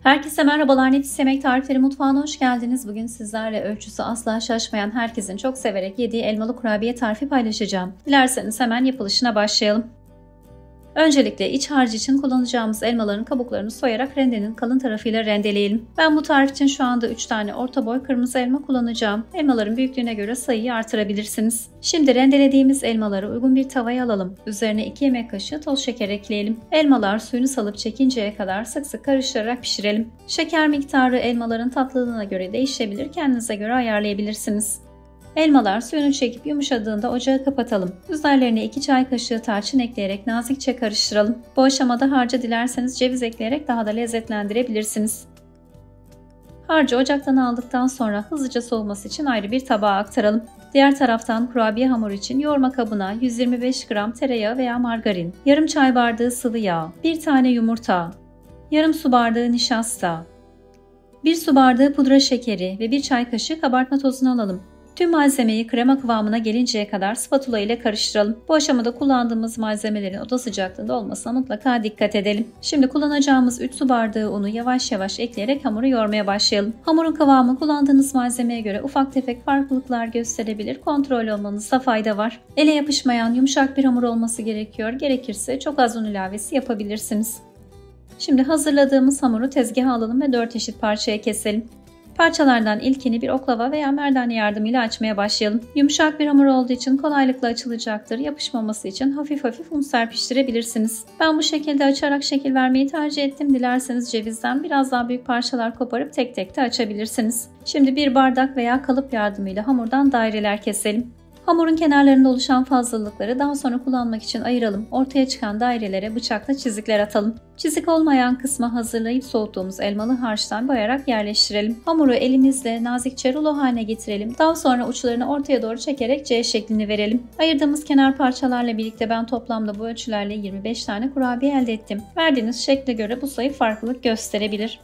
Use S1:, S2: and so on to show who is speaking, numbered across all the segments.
S1: Herkese merhabalar, Nefis Yemek Tarifleri mutfağına hoş geldiniz. Bugün sizlerle ölçüsü asla şaşmayan, herkesin çok severek yediği elmalı kurabiye tarifi paylaşacağım. Dilerseniz hemen yapılışına başlayalım. Öncelikle iç harcı için kullanacağımız elmaların kabuklarını soyarak rendenin kalın tarafıyla rendeleyelim. Ben bu tarif için şu anda 3 tane orta boy kırmızı elma kullanacağım. Elmaların büyüklüğüne göre sayıyı artırabilirsiniz. Şimdi rendelediğimiz elmaları uygun bir tavaya alalım. Üzerine 2 yemek kaşığı toz şeker ekleyelim. Elmalar suyunu salıp çekinceye kadar sık sık karıştırarak pişirelim. Şeker miktarı elmaların tatlılığına göre değişebilir, kendinize göre ayarlayabilirsiniz. Elmalar suyunu çekip yumuşadığında ocağı kapatalım. Üzerlerine 2 çay kaşığı tarçın ekleyerek nazikçe karıştıralım. Bu aşamada harca dilerseniz ceviz ekleyerek daha da lezzetlendirebilirsiniz. Harcı ocaktan aldıktan sonra hızlıca soğuması için ayrı bir tabağa aktaralım. Diğer taraftan kurabiye hamuru için yoğurma kabına 125 gram tereyağı veya margarin, yarım çay bardağı sıvı yağ, 1 tane yumurta, yarım su bardağı nişasta, 1 su bardağı pudra şekeri ve 1 çay kaşığı kabartma tozunu alalım. Tüm malzemeyi krema kıvamına gelinceye kadar spatula ile karıştıralım. Bu aşamada kullandığımız malzemelerin oda sıcaklığında olmasına mutlaka dikkat edelim. Şimdi kullanacağımız 3 su bardağı unu yavaş yavaş ekleyerek hamuru yoğurmaya başlayalım. Hamurun kıvamı kullandığınız malzemeye göre ufak tefek farklılıklar gösterebilir. Kontrol olmanızda fayda var. Ele yapışmayan yumuşak bir hamur olması gerekiyor. Gerekirse çok az un ilavesi yapabilirsiniz. Şimdi hazırladığımız hamuru tezgaha alalım ve 4 eşit parçaya keselim. Parçalardan ilkini bir oklava veya merdane yardımıyla açmaya başlayalım. Yumuşak bir hamur olduğu için kolaylıkla açılacaktır. Yapışmaması için hafif hafif un serpiştirebilirsiniz. Ben bu şekilde açarak şekil vermeyi tercih ettim. Dilerseniz cevizden biraz daha büyük parçalar koparıp tek tek de açabilirsiniz. Şimdi bir bardak veya kalıp yardımıyla hamurdan daireler keselim. Hamurun kenarlarında oluşan fazlalıkları daha sonra kullanmak için ayıralım. Ortaya çıkan dairelere bıçakla çizikler atalım. Çizik olmayan kısmı hazırlayıp soğuttuğumuz elmalı harçtan boyayarak yerleştirelim. Hamuru elimizle nazikçe rulo haline getirelim. Daha sonra uçlarını ortaya doğru çekerek C şeklini verelim. Ayırdığımız kenar parçalarla birlikte ben toplamda bu ölçülerle 25 tane kurabiye elde ettim. Verdiğiniz şekle göre bu sayı farklılık gösterebilir.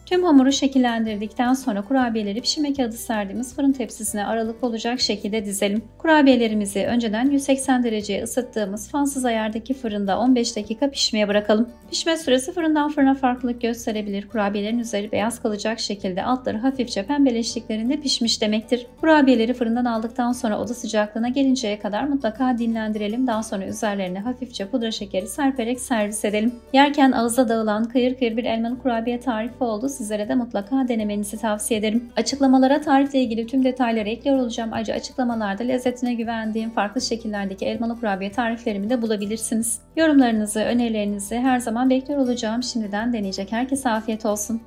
S1: Tüm hamuru şekillendirdikten sonra kurabiyeleri pişirme kağıdı serdiğimiz fırın tepsisine aralık olacak şekilde dizelim. Kurabiyelerimizi önceden 180 dereceye ısıttığımız fansız ayardaki fırında 15 dakika pişmeye bırakalım. Pişme süresi fırından fırına farklılık gösterebilir. Kurabiyelerin üzeri beyaz kalacak şekilde altları hafifçe pembeleştiklerinde pişmiş demektir. Kurabiyeleri fırından aldıktan sonra oda sıcaklığına gelinceye kadar mutlaka dinlendirelim. Daha sonra üzerlerine hafifçe pudra şekeri serperek servis edelim. Yerken ağızda dağılan kıyır kıyır bir elmalı kurabiye tarifi oldu. Sizlere de mutlaka denemenizi tavsiye ederim. Açıklamalara tarifle ilgili tüm detayları ekliyor olacağım. Ayrıca açıklamalarda lezzetine güvendiğim farklı şekillerdeki elmalı kurabiye tariflerimi de bulabilirsiniz. Yorumlarınızı, önerilerinizi her zaman bekliyor olacağım. Şimdiden deneyecek herkese afiyet olsun.